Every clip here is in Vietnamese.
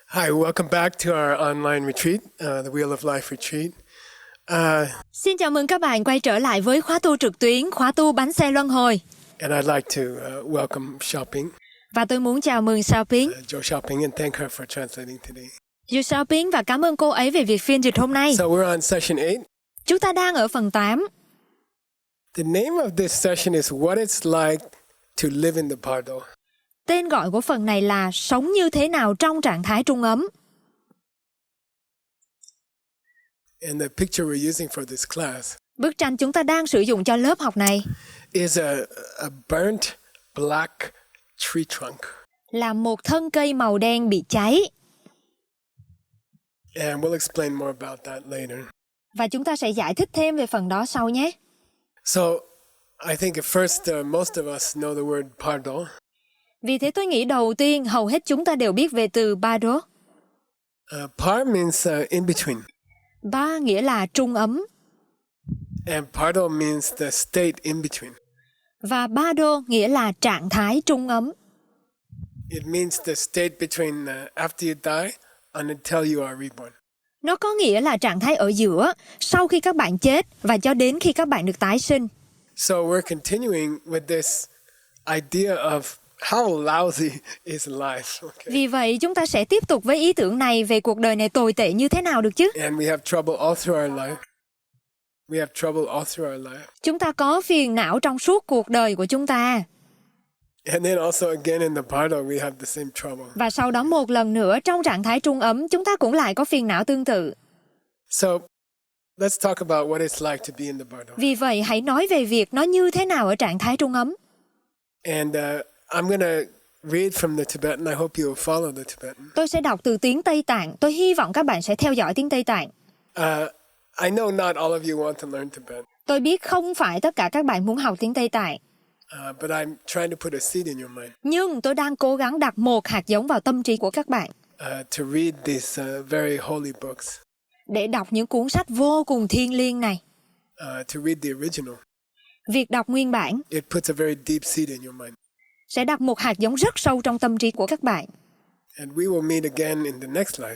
Hi, welcome back to our online retreat, the Wheel of Life retreat. Xin chào mừng các bạn quay trở lại với khóa tu trực tuyến, khóa tu bánh xe luân hồi. And I'd like to welcome Xiaoping, Và tôi muốn chào mừng Xiaoping, Joe Xiaoping, and thank her for translating today. Dù Xiaoping và cảm ơn cô ấy về việc phiên dịch hôm nay. So we're on session 8. Chúng ta đang ở phần 8. The name of this session is What It's Like to Live in the Bardo. Tên gọi của phần này là Sống như thế nào trong trạng thái trung ấm. And the picture we're using for this class Bức tranh chúng ta đang sử dụng cho lớp học này is a burnt black tree trunk. là một thân cây màu đen bị cháy. And we'll explain more about that later. Và chúng ta sẽ giải thích thêm về phần đó sau nhé. So I think at first most of us know the word Bardo. Vì thế tôi nghĩ đầu tiên hầu hết chúng ta đều biết về từ Bardo. Par means in between. Ba nghĩa là trung ấm. And Bardo means the state in between. Và Bardo nghĩa là trạng thái trung ấm. It means the state between after you die and until you are reborn. Nó có nghĩa là trạng thái ở giữa, sau khi các bạn chết và cho đến khi các bạn được tái sinh. So we're continuing with this idea of how lousy is life. Okay? Vì vậy chúng ta sẽ tiếp tục với ý tưởng này về cuộc đời này tồi tệ như thế nào được chứ? And we have trouble all through our life. We have trouble all through our life. Chúng ta có phiền não trong suốt cuộc đời của chúng ta. And then also again in the Bardo we have the same trouble. Và sau đó một lần nữa trong trạng thái trung ấm chúng ta cũng lại có phiền não tương tự. So let's talk about what it's like to be in the Bardo. Vì vậy hãy nói về việc nó như thế nào ở trạng thái trung ấm. And I'm going to read from the Tibetan. I hope you will follow the Tibetan. Tôi sẽ đọc từ tiếng Tây Tạng. Tôi hy vọng các bạn sẽ theo dõi tiếng Tây Tạng. I know not all of you want to learn Tibetan, Tôi biết không phải tất cả các bạn muốn học tiếng Tây Tạng. but I'm trying to put a seed in your mind Nhưng tôi đang cố gắng đặt một hạt giống vào tâm trí của các bạn to read these very holy books, để đọc những cuốn sách vô cùng thiêng liêng này. to read the original. Việc đọc nguyên bản It puts a very deep seed in your mind. sẽ đặt một hạt giống rất sâu trong tâm trí của các bạn. And we will meet again in the next life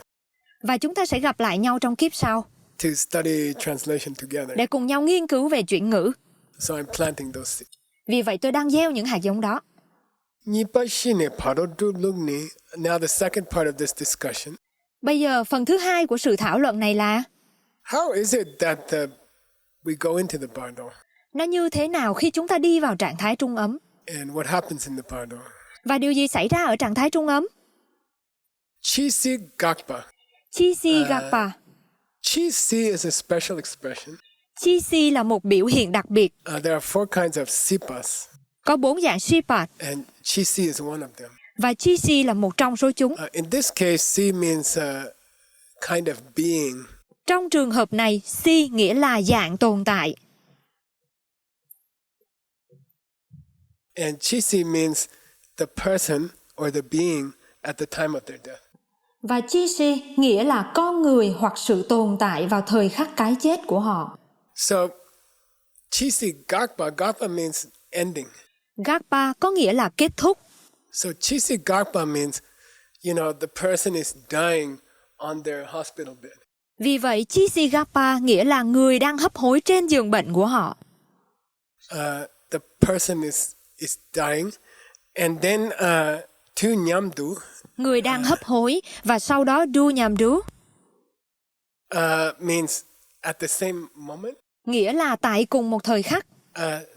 Và chúng ta sẽ gặp lại nhau trong kiếp sau to study translation together. để cùng nhau nghiên cứu về chuyển ngữ. So I'm planting those seeds. Vì vậy tôi đang gieo những hạt giống đó. Now the second part of this discussion. Bây giờ phần thứ hai của sự thảo luận này là How is it that we go into the Bardo? nó như thế nào khi chúng ta đi vào trạng thái trung ấm? And what happens in the Bardo? Và điều gì xảy ra ở trạng thái trung ấm? Chisi Gakpa. Chisi Gakpa. Chisi is a special expression. Chisi là một biểu hiện đặc biệt. There are four kinds of sipas, Có 4 dạng Sipat and Chisi is one of them. và Chisi là một trong số chúng. In this case, si means kind of being. Trong trường hợp này, Si nghĩa là dạng tồn tại. And Chisi means the person or the being at the time of their death. Và Chisi nghĩa là con người hoặc sự tồn tại vào thời khắc cái chết của họ. So, Chisi Gakpa means ending. Gakpa có nghĩa là kết thúc. So, Chisi Gakpa means, the person is dying on their hospital bed. Vì vậy, Chisi Gakpa nghĩa là người đang hấp hối trên giường bệnh của họ. The person is dying, and then tu nyamdu Người đang hấp hối và sau đó du nhàm đú means at the same moment. nghĩa là tại cùng một thời khắc.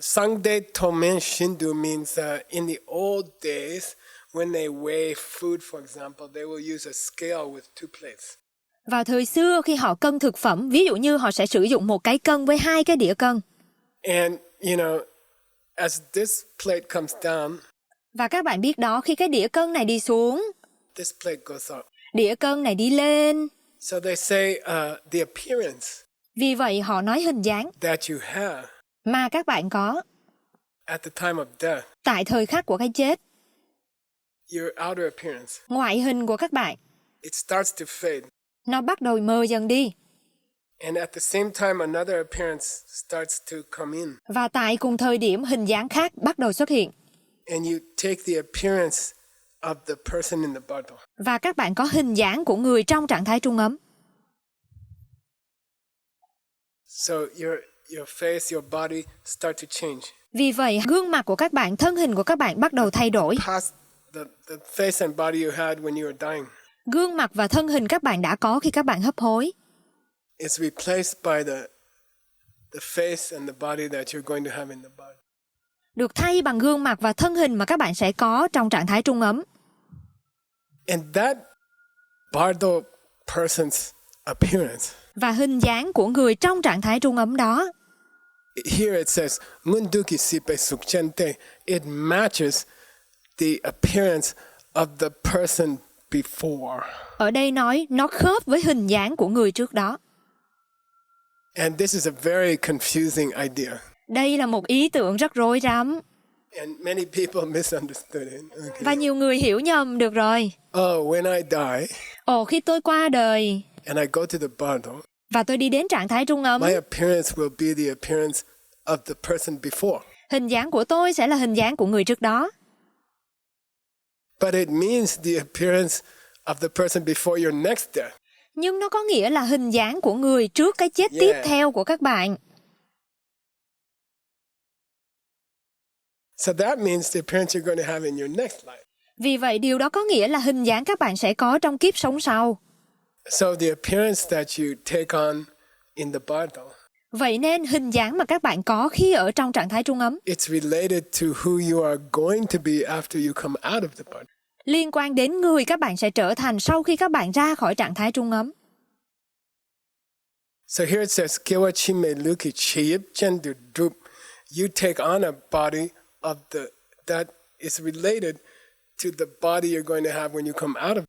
Sangde tomen shindu means in the old days when they weigh food, for example, they will use a scale with two plates. Vào thời xưa khi họ cân thực phẩm, ví dụ như họ sẽ sử dụng một cái cân với 2 cái đĩa cân. And, as this plate comes down, Và các bạn biết đó, khi cái đĩa cân này đi xuống, this plate goes up. đĩa cân này đi lên. So they say the appearance Vì vậy họ nói hình dáng that you have mà các bạn có at the time of death, tại thời khắc của cái chết, your outer appearance, ngoại hình của các bạn, it starts to fade. nó bắt đầu mờ dần đi. And at the same time, another appearance starts to come in. Và tại cùng thời điểm hình dáng khác bắt đầu xuất hiện. And you take the appearance of the person in the bottle. Và các bạn có hình dáng của người trong trạng thái trung ấm. So your face, your body start to change. Vì vậy, gương mặt của các bạn, thân hình của các bạn bắt đầu thay đổi. Past the face and body you had when you were dying. Gương mặt và thân hình các bạn đã có khi các bạn hấp hối. It's replaced by the face and the body that you're going to have in the body. Được thay bằng gương mặt và thân hình mà các bạn sẽ có trong trạng thái trung ấm. And that Bardo person's appearance. Và hình dáng của người trong trạng thái trung ấm đó. Here it says, Ngunduki sipe sukchente. It matches the appearance of the person before. Ở đây nói nó khớp với hình dáng của người trước đó. And this is a very confusing idea. Đây là một ý tưởng rất rối rắm. And many people misunderstood it. Okay. Và nhiều người hiểu nhầm được rồi. Oh, when I die Khi tôi qua đời and I go to the Bardo, và tôi đi đến trạng thái trung ấm, my appearance will be the appearance of the person before. hình dáng của tôi sẽ là hình dáng của người trước đó. But it means the appearance of the person before your next death. Nhưng nó có nghĩa là hình dáng của người trước cái chết tiếp theo của các bạn. So that means the appearance you're going to have in your next life. Vì vậy điều đó có nghĩa là hình dáng các bạn sẽ có trong kiếp sống sau. So the appearance that you take on in the Bardo, Vậy nên hình dáng mà các bạn có khi ở trong trạng thái trung ấm it's related to who you are going to be after you come out of the Bardo. liên quan đến người các bạn sẽ trở thành sau khi các bạn ra khỏi trạng thái trung ấm. So here it says, Kewa chime luki chiyip chendu drup. You take on a body of that is related to the body you're going to have when you come out of.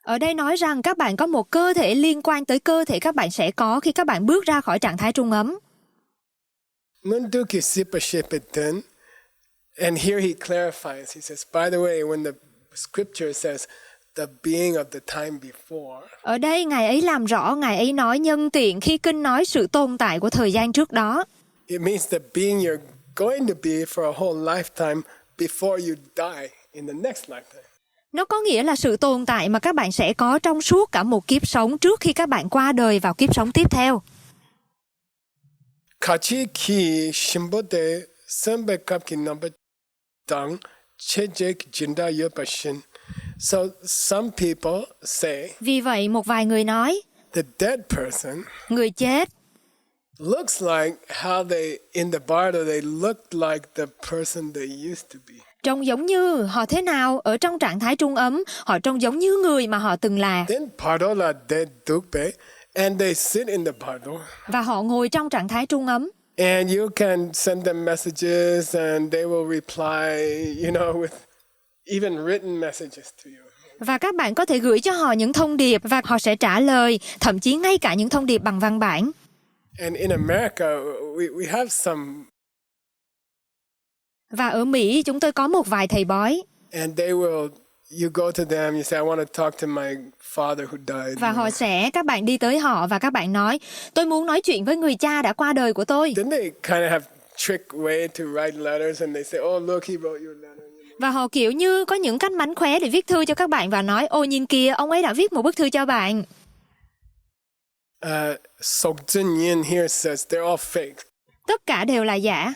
Ở đây nói rằng các bạn có một cơ thể liên quan tới cơ thể các bạn sẽ có khi các bạn bước ra khỏi trạng thái trung ấm. Ngunduki sipa shepeten. And here he clarifies. He says, by the way, when the scripture says the being of the time before, Ở đây Ngài ấy làm rõ, Ngài ấy nói nhân tiện khi kinh nói sự tồn tại của thời gian trước đó. it means the being you're going to be for a whole lifetime before you die in the next lifetime. Nó có nghĩa là sự tồn tại mà các bạn sẽ có trong suốt cả một kiếp sống trước khi các bạn qua đời vào kiếp sống tiếp theo. Kachi ki shimbote sembe kapki number dang chejek jinda yopashin. So some people say Vì vậy một vài người nói, the dead person người chết looks like how they in the Bardo they looked like the person they used to be. trông giống như họ thế nào ở trong trạng thái trung ấm, họ trông giống như người mà họ từng là. Then Bardo la dead dukbe and they sit in the Bardo. Và họ ngồi trong trạng thái trung ấm. And you can send them messages and they will reply, with even written messages to you. Và các bạn có thể gửi cho họ những thông điệp và họ sẽ trả lời, thậm chí ngay cả những thông điệp bằng văn bản. And in America, we have some. Và ở Mỹ chúng tôi có một vài thầy bói. And you go to them, you say, I want to talk to my father who died. Và các bạn đi tới họ và các bạn nói, tôi muốn nói chuyện với người cha đã qua đời của tôi. Then they kind of have trick way to write letters and they say, oh look, he wrote your letter. Và họ kiểu như có những cách mánh khóe để viết thư cho các bạn và nói, ôi nhìn kìa, ông ấy đã viết một bức thư cho bạn. Sok Jun Yin here says they're all fake. Tất cả đều là giả.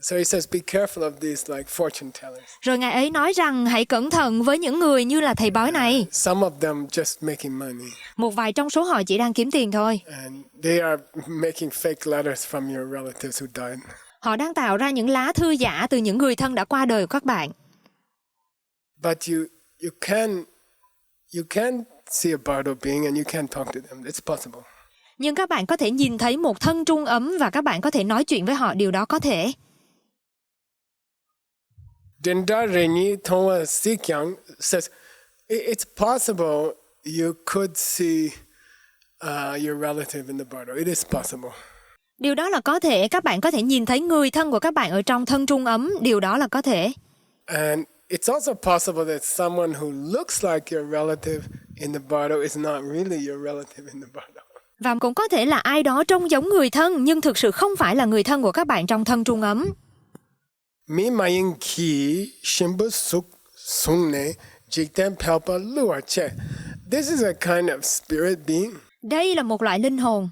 So he says, be careful of these like fortune tellers. Rồi Ngài ấy nói rằng hãy cẩn thận với những người như là thầy bói này. Some of them just making money. Một vài trong số họ chỉ đang kiếm tiền thôi. And they are making fake letters from your relatives who died. Họ đang tạo ra những lá thư giả từ những người thân đã qua đời của các bạn. But you can see a Bardo being and you can talk to them. It's possible. Nhưng các bạn có thể nhìn thấy một thân trung ấm và các bạn có thể nói chuyện với họ, điều đó có thể. Denda Reni Tongwa Sikyang says it's possible you could see your relative in the Bardo. It is possible. Điều đó là có thể, các bạn có thể nhìn thấy người thân của các bạn ở trong thân trung ấm, điều đó là có thể. And it's also possible that someone who looks like your relative in the Bardo is not really your relative in the Bardo. Và cũng có thể là ai đó trông giống người thân nhưng thực sự không phải là người thân của các bạn trong thân trung ấm. Mi mayin ki shimbu sungne jikten pelpa luarche. This is a kind of spirit being. Đây là một loại linh hồn.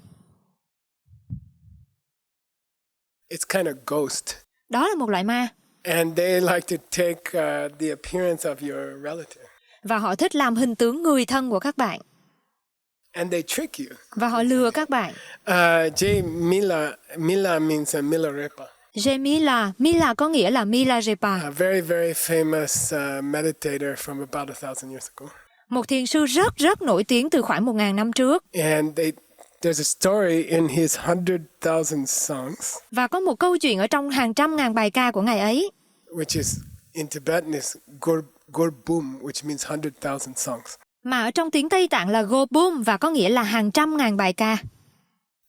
It's kind of ghost. Đó là một loại ma. And they like to take the appearance of your relative. Và họ thích làm hình tướng người thân của các bạn. And they trick you. Và họ lừa các bạn. Mila means Milarepa. Mila có nghĩa là Milarepa. A very, very famous meditator from about 1,000 years ago. Một thiền sư rất nổi tiếng từ khoảng 1.000 năm trước. And there's a story in his 100,000 songs. Và có một câu chuyện ở trong hàng trăm ngàn bài ca của ngài ấy. Which is, in Tibetan is Gorbum, which means 100,000 songs. Mà ở trong tiếng Tây Tạng là Gobum và có nghĩa là hàng trăm ngàn bài ca.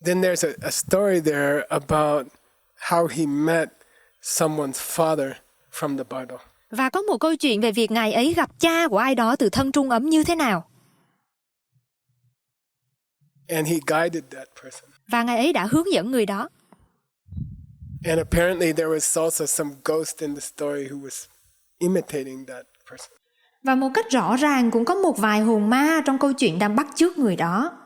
Then there's a story there about how he met someone's father from the Bardo. Và có một câu chuyện về việc ngài ấy gặp cha của ai đó từ thân trung ấm như thế nào. And he guided that person. Và ngài ấy đã hướng dẫn người đó. And apparently there was also some ghost in the story who was imitating that person. Và một cách rõ ràng cũng có một vài hồn ma trong câu chuyện đang bắt chước người đó.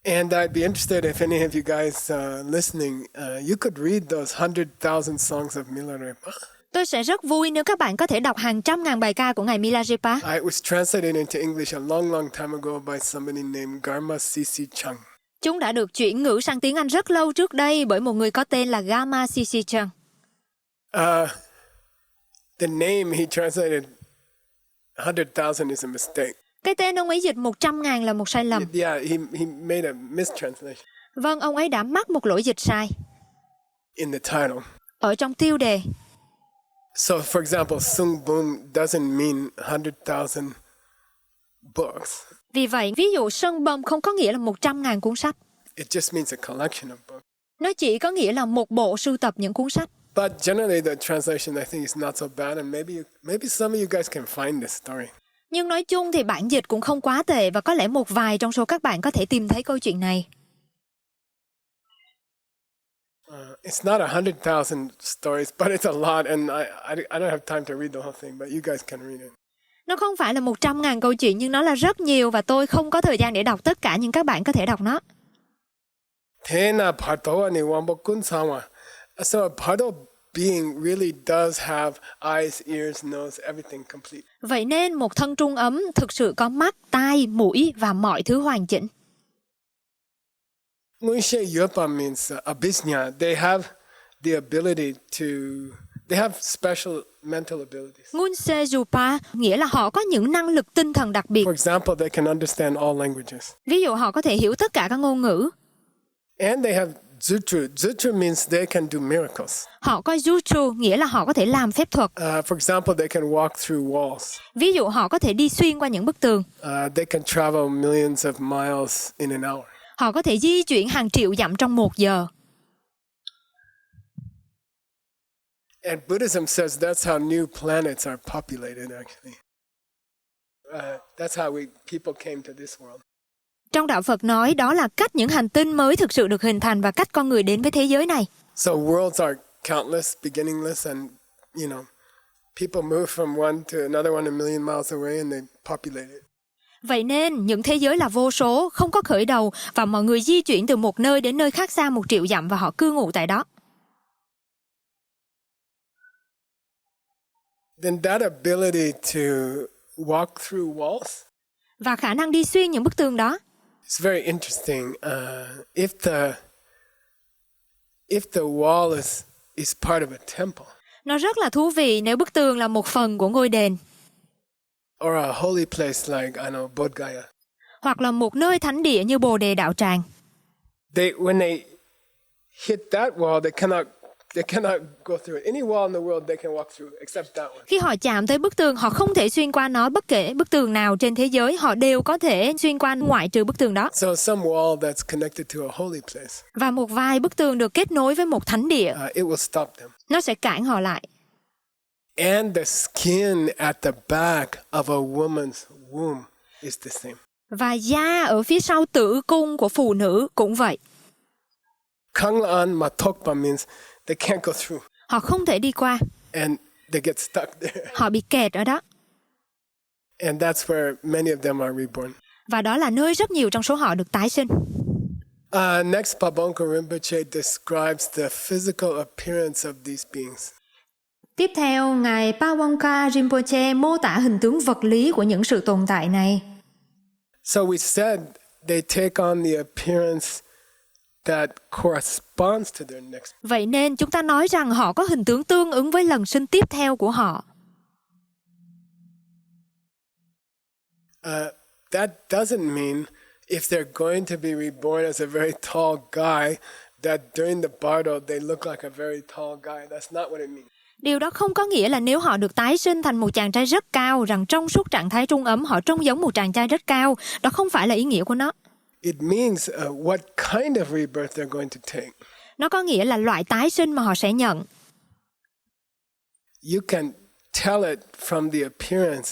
And I'd be interested if any of you guys listening, you could read those 100,000 songs of Milarepa. Tôi sẽ rất vui nếu các bạn có thể đọc hàng trăm ngàn bài ca của ngài Milarepa. It was translated into English a long time ago by somebody named Garma C.C. Chung. Chúng đã được chuyển ngữ sang tiếng Anh rất lâu trước đây bởi một người có tên là Garma C.C. Chung. The name he translated 100,000 is a mistake. Cái tên ông ấy dịch 100.000 là một sai lầm. Yeah, he made a mistranslation. Vâng, ông ấy đã mắc một lỗi dịch sai. In the title. Ở trong tiêu đề. So, for example, Sung Bum doesn't mean 100,000 books. Vì vậy, ví dụ Sung Bum không có nghĩa là 100.000 cuốn sách. It just means a collection of books. Nó chỉ có nghĩa là một bộ sưu tập những cuốn sách. But generally the translation I think is not so bad, and maybe some of you guys can find this story. Nhưng nói chung thì bản dịch cũng không quá tệ và có lẽ một vài trong số các bạn có thể tìm thấy câu chuyện này. It's not 100,000 stories, but it's a lot, and I don't have time to read the whole thing, but you guys can read it. Nó không phải là 100.000 câu chuyện nhưng nó là rất nhiều và tôi không có thời gian để đọc tất cả, nhưng các bạn có thể đọc nó. Thế na Bardo ni wambokun sama. So a Bardo being really does have eyes, ears, nose, everything complete. Vậy nên một thân trung ấm thực sự có mắt, tai, mũi và mọi thứ hoàn chỉnh. Ngunshe Yopa means abhisnya. They have the ability they have special mental abilities. Ngunse Jupa nghĩa là họ có những năng lực tinh thần đặc biệt. For example, they can understand all languages. Ví dụ họ có thể hiểu tất cả các ngôn ngữ. And they have Zutru. Zutru means they can do miracles. Họ có Jutru, nghĩa là họ có thể làm phép thuật. For example, they can walk through walls. Ví dụ họ có thể đi xuyên qua những bức tường. They can travel millions of miles in an hour. Họ có thể di chuyển hàng triệu dặm trong 1 giờ. And Buddhism says that's how new planets are populated, actually. That's how people came to this world. Trong đạo Phật nói đó là cách những hành tinh mới thực sự được hình thành và cách con người đến với thế giới này. So worlds are countless, beginningless, and people move from one to another one a million miles away and they populate it. Vậy nên những thế giới là vô số, không có khởi đầu và mọi người di chuyển từ một nơi đến nơi khác xa 1 triệu dặm và họ cư ngụ tại đó. Then that ability to walk through walls. Và khả năng đi xuyên những bức tường đó. It's very interesting. If the wall is part of a temple. Nó rất là thú vị nếu bức tường là một phần của ngôi đền. Or a holy place like, Bodh Gaya. Hoặc là một nơi thánh địa như Bồ Đề Đạo Tràng. When they hit that wall, they cannot go through it. Any wall in the world they can walk through except that one. Khi họ chạm tới bức tường, họ không thể xuyên qua nó, bất kể bức tường nào trên thế giới, họ đều có thể xuyên qua ngoại trừ bức tường đó. So some wall that's connected to a holy place. Và một vài bức tường được kết nối với một thánh địa. It will stop them. Nó sẽ cản họ lại. And the skin at the back of a woman's womb is the same. Và da ở phía sau tử cung của phụ nữ cũng vậy. Kanglaan matokpa means they can't go through. Họ không thể đi qua. And They get stuck there. Họ bị kẹt ở đó. And that's where many of them are reborn. Và đó là nơi rất nhiều trong số họ được tái sinh. Next, Pabongko Rinpoche describes the physical appearance of these beings. Tiếp theo, Ngài Pabongka Rinpoche mô tả hình tướng vật lý của những sự tồn tại này. So we said they take on the appearance that corresponds to their next. Vậy nên chúng ta nói rằng họ có hình tướng tương ứng với lần sinh tiếp theo của họ. That doesn't mean if they're going to be reborn as a very tall guy, that during the bardo they look like a very tall guy. That's not what it means. Điều đó không có nghĩa là nếu họ được tái sinh thành một chàng trai rất cao, rằng trong suốt trạng thái trung ấm họ trông giống một chàng trai rất cao. Đó không phải là ý nghĩa của nó. It means what kind of rebirth they're going to take. Nó có nghĩa là loại tái sinh mà họ sẽ nhận. You can tell it from the appearance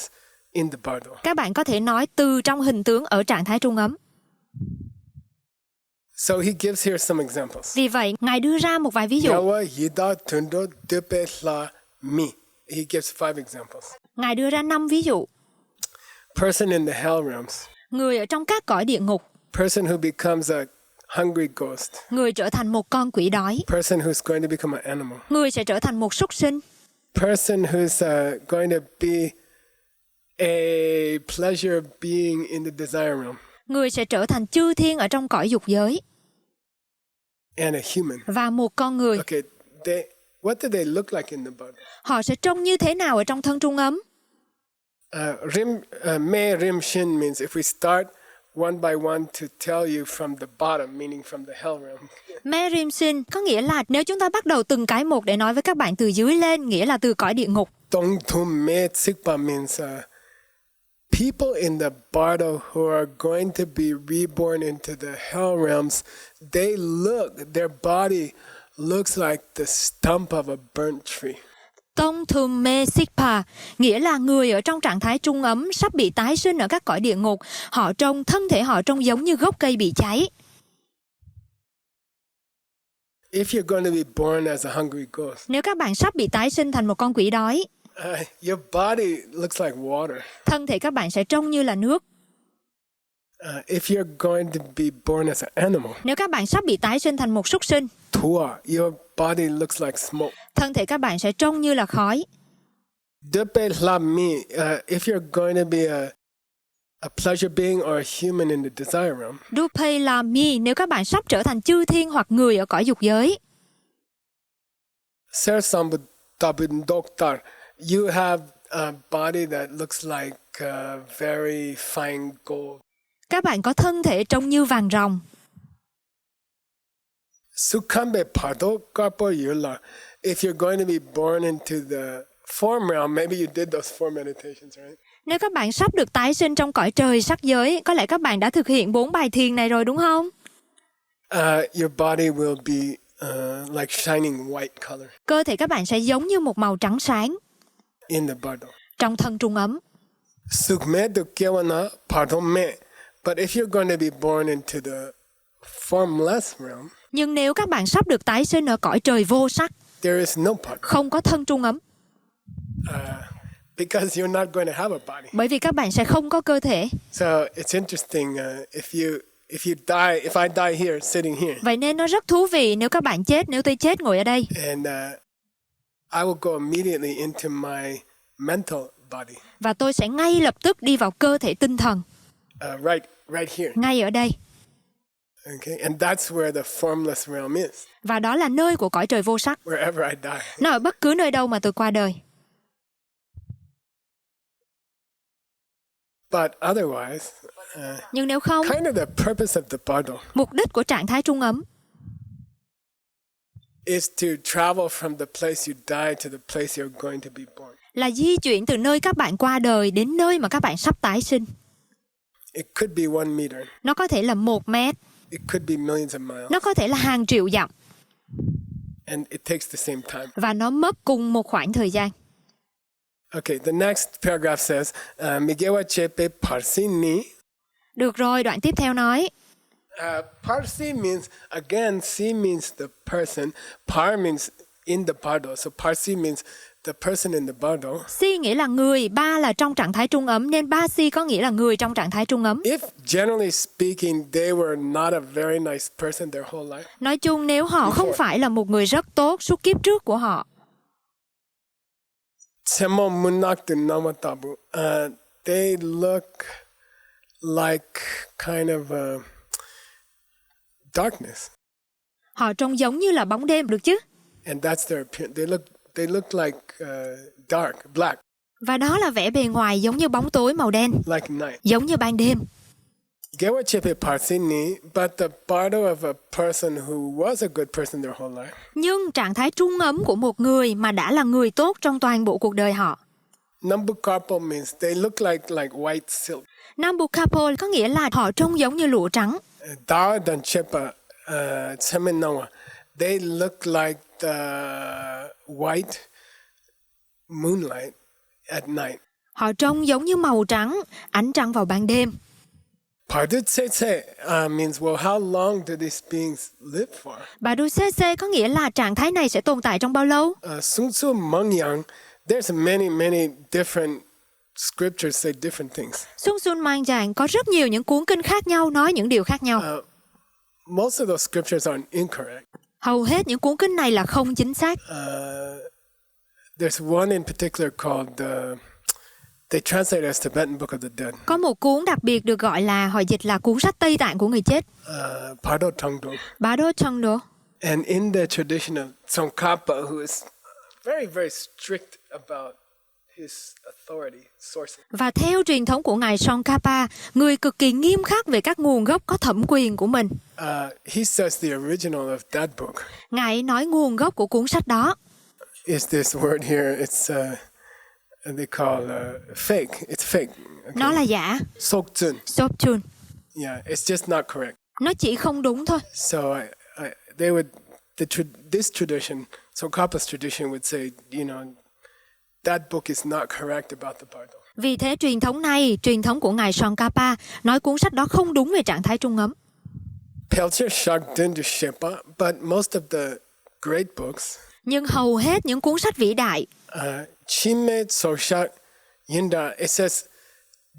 in the bardo. Các bạn có thể nói từ trong hình tướng ở trạng thái trung ấm. So he gives here some examples. Vì vậy, Ngài đưa ra một vài ví dụ. Yawa yida tundo depe la mi. He gives 5 examples. Ngài đưa ra 5 ví dụ. Person in the hell realms. Người ở trong các cõi địa ngục. Person who becomes a hungry ghost. Người trở thành một con quỷ đói. Person who's going to become an animal. Người sẽ trở thành một súc sinh. Person who's going to be a pleasure being in the desire realm. Người sẽ trở thành chư thiên ở trong cõi dục giới. And a human. Và một con người. Okay, what do they look like in the body? Họ sẽ trông như thế nào ở trong thân trung ấm? Me rim shin means if we start one by one to tell you from the bottom, meaning from the hell realm. Me rim shin có nghĩa là nếu chúng ta bắt đầu từng cái một để nói với các bạn từ dưới lên, nghĩa là từ cõi địa ngục. Dong tum me tsikpa means people in the bardo who are going to be reborn into the hell realms, their body looks like the stump of a burnt tree. Tông thùm mê sikpa, nghĩa là người ở trong trạng thái trung ấm sắp bị tái sinh ở các cõi địa ngục. Thân thể họ trông giống như gốc cây bị cháy. If you're going to be born as a hungry ghost, nếu các bạn sắp bị tái sinh thành một con quỷ đói, your body looks like water. Thân thể các bạn sẽ trông như là nước. If you're going to be born as an animal, nếu các bạn sắp bị tái sinh thành một súc sinh, your body looks like smoke. Thân thể các bạn sẽ trông như là khói. If you're going to be a pleasure being or a human in the desire realm, Dupei la mi, nếu các bạn sắp trở thành chư thiên hoặc người ở cõi dục giới. You have a body that looks like very fine gold. Các bạn có thân thể trông như vàng ròng. Sukhambe pardo karpo yula. If you're going to be born into the form realm, maybe you did those 4 meditations, right? Nếu các bạn sắp được tái sinh trong cõi trời sắc giới, có lẽ các bạn đã thực hiện 4 bài thiền này rồi đúng không? Your body will be like shining white color. Cơ thể các bạn sẽ giống như một màu trắng sáng. In the bardo. Trong thân trung ấm. Sukme du kewana pardo me. But if you're going to be born into the formless realm, nhưng nếu các bạn sắp được tái sinh ở cõi trời vô sắc, there is no part. Không có thân trung ấm. Because you're not going to have a body. Bởi vì các bạn sẽ không có cơ thể. So it's interesting if I die here, sitting here. Vậy nên nó rất thú vị nếu các bạn chết, nếu tôi chết ngồi ở đây. And I will go immediately into my mental body. Và tôi sẽ ngay lập tức đi vào cơ thể tinh thần. Right here. Ngay ở đây. Okay, and that's where the formless realm is. Và đó là nơi của cõi trời vô sắc. Wherever I die. Nó ở bất cứ nơi đâu mà tôi qua đời. But otherwise, nhưng nếu không, kind of the purpose of the bardo, mục đích của trạng thái trung ấm is to travel from the place you die to the place you're going to be born. Là di chuyển từ nơi các bạn qua đời đến nơi mà các bạn sắp tái sinh. It could be 1 meter. Nó có thể là 1 mét. It could be millions of miles. Nó có thể là hàng triệu dặm. And it takes the same time. Và nó mất cùng một khoảng thời gian. Okay, the next paragraph says, Migewa chepe parsini. Được rồi, đoạn tiếp theo nói. Parsi means, again, si means the person. Par means in the bardo. So parsi means the person in the bardo. Si nghĩa là người, ba là trong trạng thái trung ấm, nên ba si có nghĩa là người trong trạng thái trung ấm. If generally speaking, they were not a very nice person their whole life. Nói chung nếu họ không phải là một người rất tốt suốt kiếp trước của họ. They look like kind of darkness. Họ trông giống như là bóng đêm, được chứ? And that's their appearance. They look like dark, black. Và đó là vẻ bề ngoài giống như bóng tối màu đen, like night. giống như ban đêm. But the bardo of a person who was a good person their whole life. Nhưng trạng thái trung ấm của một người mà đã là người tốt trong toàn bộ cuộc đời họ. Nambukapo means they look like white silk. Nambukapo có nghĩa là họ trông giống như lụa trắng. Dawa dan Chepa, Seminawa, they look like the white moonlight at night. Họ trông giống như màu trắng, ánh trăng vào ban đêm. Padusese means, well, how long do these beings live for? Padusese có nghĩa là trạng thái này sẽ tồn tại trong bao lâu? Sungsu Mangyang, there's many different scriptures say different things. Sung Sun Mang Giang có rất nhiều những cuốn kinh khác nhau nói những điều khác nhau. Most of those scriptures are incorrect. Hầu hết những cuốn kinh này là không chính xác. There's one in particular called they translate as Tibetan Book of the Dead. Có một cuốn đặc biệt được gọi là họ dịch là cuốn sách Tây Tạng của người chết. Bardo Tongdo. Bardo Tongdo. And in the tradition of Tsongkhapa, who is very strict about his authority sources. Và theo truyền thống của ngài Tsongkhapa, người cực kỳ nghiêm khắc về các nguồn gốc có thẩm quyền của mình. He says the original of that book. Ngài nói nguồn gốc của cuốn sách đó. Is this word here? It's they call fake. It's fake. Okay. Nó là giả. Sokjun. Sokjun. Yeah, it's just not correct. Nó chỉ không đúng thôi. So they would this tradition, Tsongkhapa's tradition would say, that book is not correct about the bardo. Vì thế truyền thống này, truyền thống của ngài Tsongkhapa nói cuốn sách đó không đúng về trạng thái trung ấm. Pelcher Shakdindu Shepa, but most of the great books. Nhưng hầu hết những cuốn sách vĩ đại. Chime Soshak Yinda, it says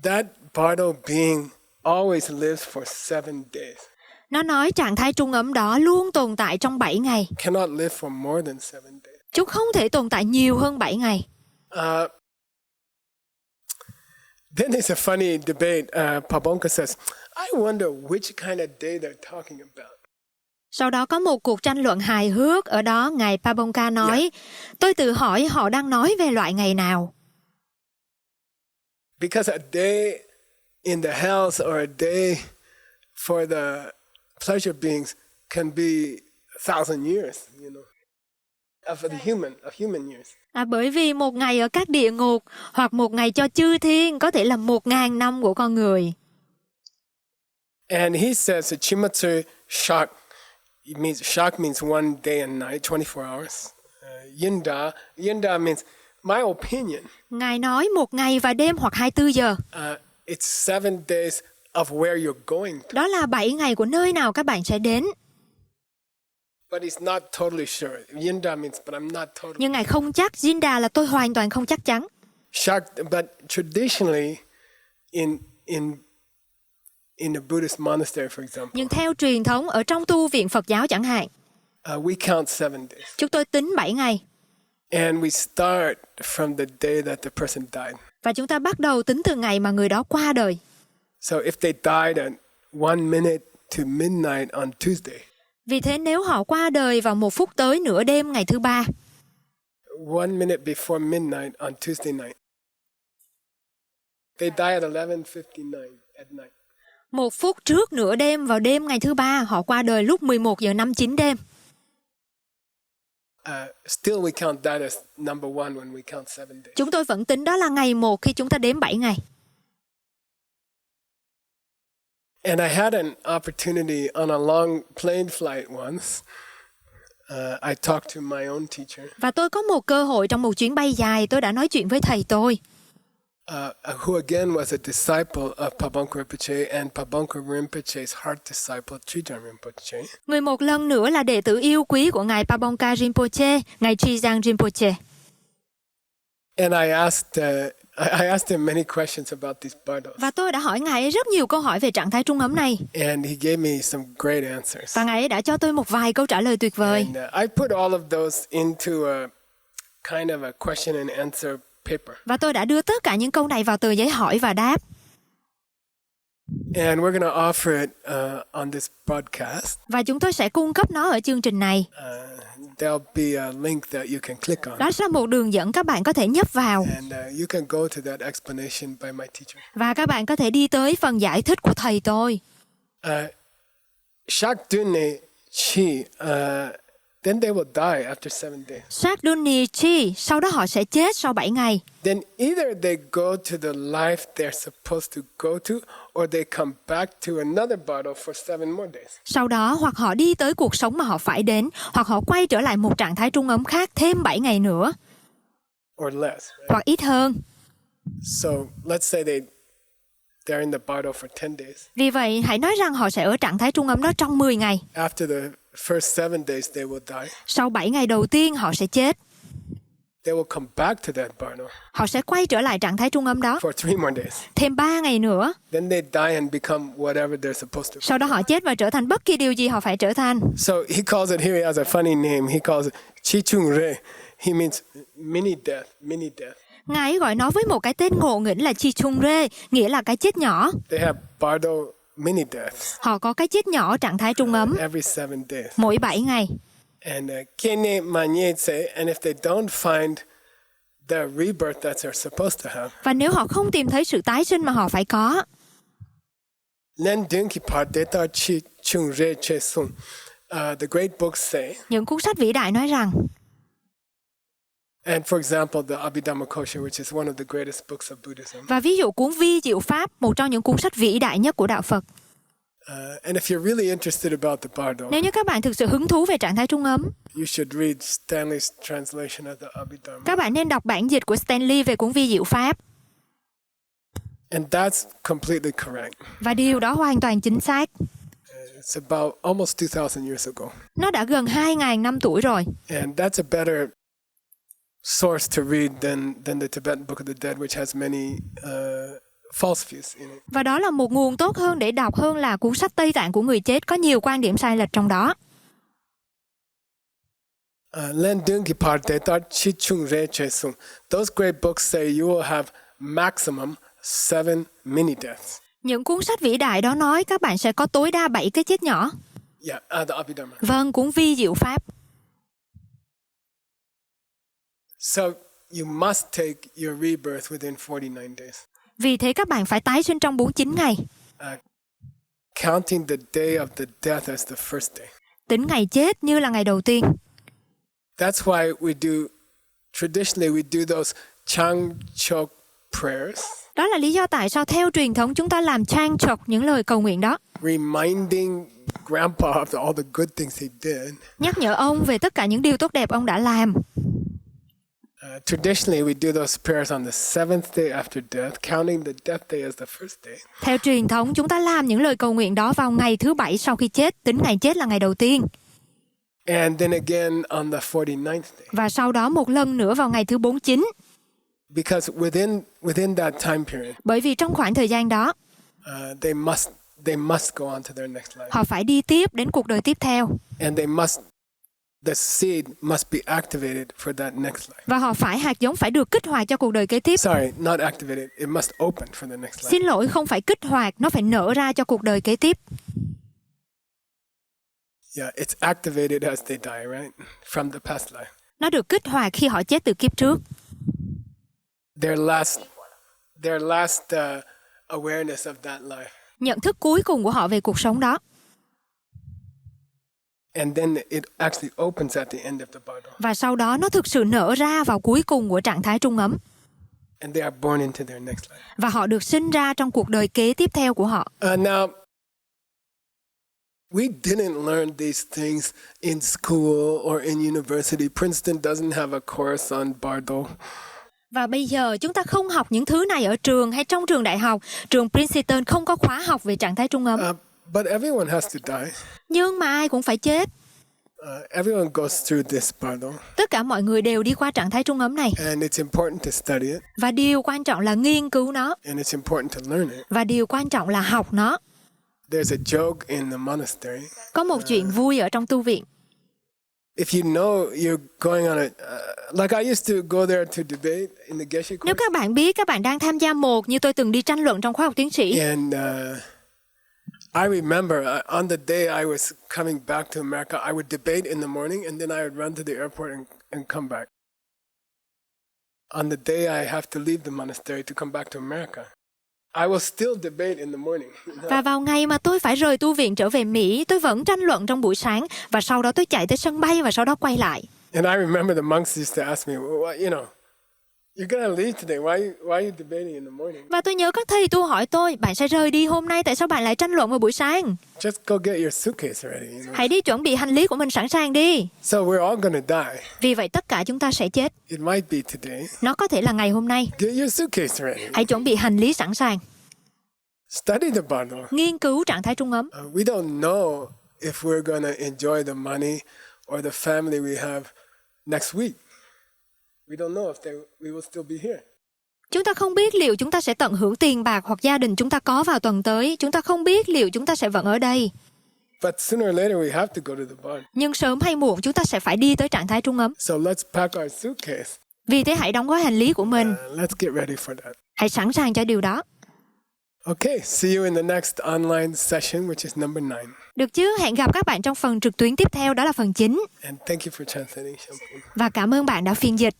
that bardo being always lives for 7 days. Nó nói trạng thái trung ấm đó luôn tồn tại trong 7 ngày. Cannot live for more than 7 days. Chúng không thể tồn tại nhiều hơn 7 ngày. Then there's a funny debate. Pabonka says, I wonder which kind of day they're talking about. Sau đó có một cuộc tranh luận hài hước ở đó, ngài Pabonka nói, tôi tự hỏi họ đang nói về loại ngày nào. Because a day in the hells or a day for the pleasure beings can be 1,000 years, of human years. Bởi vì một ngày ở các địa ngục hoặc một ngày cho chư thiên có thể là 1.000 năm của con người. And he says Chimatsu Shak means one day and night, 24 hours. Yinda means my opinion. Ngài nói một ngày và đêm hoặc 24 giờ. It's 7 days of where you're going to. Đó là 7 ngày của nơi nào các bạn sẽ đến. But he's not totally sure. Yinda means, but I'm not totally. Nhưng ngài không chắc. Yinda là tôi hoàn toàn không chắc chắn. But traditionally, in a Buddhist monastery, for example. Nhưng theo truyền thống ở trong tu viện Phật giáo chẳng hạn. We count 7 days. Chúng tôi tính 7 ngày. And we start from the day that the person died. Và chúng ta bắt đầu tính từ ngày mà người đó qua đời. So if they died at 1 minute to midnight on Tuesday. Vì thế nếu họ qua đời vào 1 phút tới nửa đêm ngày thứ ba. 1 minute before midnight on Tuesday night. They die at 11:59 at night. 1 phút trước nửa đêm vào đêm ngày thứ ba, họ qua đời lúc 11:59 đêm. Still we count that as number 1 when we count 7 days. Chúng tôi vẫn tính đó là ngày 1 khi chúng ta đếm 7 ngày. And I had an opportunity on a long plane flight once. I talked to my own teacher. Và tôi có một cơ hội trong một chuyến bay dài, tôi đã nói chuyện với thầy tôi. Who again was a disciple of Pabonka Rinpoche and Pabonka Rinpoche's heart disciple Trijang Rinpoche. Người một lần nữa là đệ tử yêu quý của ngài Pabonka Rinpoche, ngài Trijang Rinpoche. And I asked him many questions about these bardos. Và tôi đã hỏi Ngài ấy rất nhiều câu hỏi về trạng thái trung ấm này. And he gave me some great answers. Và Ngài ấy đã cho tôi một vài câu trả lời tuyệt vời. And I put all of those into a kind of a question and answer paper. Và tôi đã đưa tất cả những câu này vào tờ giấy hỏi và đáp. And we're going to offer it on this broadcast. Và chúng tôi sẽ cung cấp nó ở chương trình này. There'll be a link that you can click on. Đó sẽ là một đường dẫn các bạn có thể nhấp vào. And you can go to that explanation by my teacher. Và các bạn có thể đi tới phần giải thích của thầy tôi. Shakduni chi, then they will die after 7 days. Shakduni chi, sau đó họ sẽ chết sau 7 ngày. Then either they go to the life they're supposed to go to, or they come back to another bottle for 7 more days. Sau đó hoặc họ đi tới cuộc sống mà họ phải đến, hoặc họ quay trở lại một trạng thái trung ấm khác thêm 7 ngày nữa. Or less. Right? Hoặc ít hơn. So let's say they're in the bottle for 10 days. Vì vậy, hãy nói rằng họ sẽ ở trạng thái trung ấm đó trong 10 ngày. After the first 7 days, they will die. Sau 7 ngày đầu tiên, họ sẽ chết. They will come back to that bottle Họ sẽ quay trở lại trạng thái trung ấm đó for 3 more days. thêm 3 ngày nữa. Then they die and become whatever they're supposed to. Sau đó họ chết và trở thành bất kỳ điều gì họ phải trở thành. So he calls it, here he has a funny name. He calls it Chi Chung Re. He means mini death, mini death. Ngài ấy gọi nó với một cái tên ngộ nghĩnh là Chi Chung Re, nghĩa là cái chết nhỏ. They have bardo mini deaths Họ có cái chết nhỏ trạng thái trung ấm every 7 days. mỗi 7 ngày. And kene manyetse, and if they don't find the rebirth that they're supposed to have, Và nếu họ không tìm thấy sự tái sinh mà họ phải có, len dunki pardeta chi chung re che sung. The great books say, những cuốn sách vĩ đại nói rằng, and for example, the Abhidhamma Kosha, which is one of the greatest books of Buddhism. và ví dụ cuốn Vi Diệu Pháp, một trong những cuốn sách vĩ đại nhất của Đạo Phật. And if you're really interested about the bardo, Nếu như các bạn thực sự hứng thú về trạng thái trung ấm, you should read Stanley's translation of the Abhidhamma. các bạn nên đọc bản dịch của Stanley về cuốn Vi Diệu Pháp. And that's completely correct. Và điều đó hoàn toàn chính xác. It's about almost 2,000 years ago. Nó đã gần 2.000 năm tuổi rồi. And that's a better source to read than the Tibetan Book of the Dead, which has many false views in it. Và đó là một nguồn tốt hơn để đọc hơn là cuốn sách Tây Tạng của người chết có nhiều quan điểm sai lệch trong đó. Those great books say you will have maximum 7 mini deaths. Những cuốn sách vĩ đại đó nói các bạn sẽ có tối đa 7 cái chết nhỏ. Yeah, the Abhidhamma. Vâng, cuốn Vi Diệu Pháp. So you must take your rebirth within 49 days. Vì thế các bạn phải tái sinh trong 49 ngày. Counting the day of the death as the first day. Tính ngày chết như là ngày đầu tiên. That's why traditionally we do those Chang Chok prayers. Đó là lý do tại sao theo truyền thống chúng ta làm Chang Chok, những lời cầu nguyện đó. Reminding Grandpa of all the good things he did. Nhắc nhở ông về tất cả những điều tốt đẹp ông đã làm. Traditionally, we do those prayers on the 7th day after death, counting the death day as the first day. Theo truyền thống, chúng ta làm những lời cầu nguyện đó vào ngày thứ 7 sau khi chết, tính ngày chết là ngày đầu tiên. And then again on the 49th day. Và sau đó một lần nữa vào ngày thứ 49. Because within that time period, bởi vì trong khoảng thời gian đó, they must go on to their next life. Họ phải đi tiếp đến cuộc đời tiếp theo. And the seed must be activated for that next life. Và hạt giống phải được kích hoạt cho cuộc đời kế tiếp. Sorry, not activated. It must open for the next life. Xin lỗi, không phải kích hoạt, nó phải nở ra cho cuộc đời kế tiếp. Yeah, it's activated as they die, right? From the past life. Nó được kích hoạt khi họ chết từ kiếp trước. Their last awareness of that life. Nhận thức cuối cùng của họ về cuộc sống đó. And then it actually opens at the end of the bardo. Và sau đó nó thực sự nở ra vào cuối cùng của trạng thái trung ấm. And they are born into their next life. Và họ được sinh ra trong cuộc đời kế tiếp theo của họ. Now, we didn't learn these things in school or in university. Princeton doesn't have a course on bardo. Và bây giờ chúng ta không học những thứ này ở trường hay trong trường đại học. Trường Princeton không có khóa học về trạng thái trung ấm. But everyone has to die. Nhưng mà ai cũng phải chết. Everyone goes through this bardo, Tất cả mọi người đều đi qua trạng thái trung ấm này. and it's important to study it, Và điều quan trọng là nghiên cứu nó. and it's important to learn it. Và điều quan trọng là học nó. There's a joke in the monastery. Có một chuyện vui ở trong tu viện. If you know you're going on like I used to go there to debate in the Geshe Nếu course, các bạn biết các bạn đang tham gia như tôi từng đi tranh luận trong khóa học tiến sĩ. and I remember on the day I was coming back to America, I would debate in the morning, and then I would run to the airport and come back. On the day I have to leave the monastery to come back to America, I will still debate in the morning. Và vào ngày mà tôi phải rời tu viện trở về Mỹ, tôi vẫn tranh luận trong buổi sáng và sau đó tôi chạy tới sân bay và sau đó quay lại. And I remember the monks used to ask me, well, you're gonna leave today. Why are you debating in the morning? Và tôi nhớ các thầy tu hỏi tôi, bạn sẽ rời đi hôm nay, tại sao bạn lại tranh luận vào buổi sáng? Just go get your suitcase ready. Hãy đi chuẩn bị hành lý của mình sẵn sàng đi. So we're all gonna die. Vì vậy tất cả chúng ta sẽ chết. It might be today. Nó có thể là ngày hôm nay. Get your suitcase ready. Hãy chuẩn bị hành lý sẵn sàng. Study the bardo. Nghiên cứu trạng thái trung ấm. We don't know if we're gonna enjoy the money or the family we have next week. We don't know if we will still be here. Chúng ta không biết liệu chúng ta sẽ tận hưởng tiền bạc hoặc gia đình chúng ta có vào tuần tới. Chúng ta không biết liệu chúng ta sẽ vẫn ở đây. But sooner or later we have to go to the barn. Nhưng sớm hay muộn chúng ta sẽ phải đi tới trạng thái trung ấm. So let's pack our suitcase. Vì thế hãy đóng gói hành lý của mình. Let's get ready for that. Hãy sẵn sàng cho điều đó. Okay, see you in the next online session, which is number 9. Được chứ, hẹn gặp các bạn trong phần trực tuyến tiếp theo, đó là phần 9. And thank you for translating, Shampoo. Và cảm ơn bạn đã phiên dịch.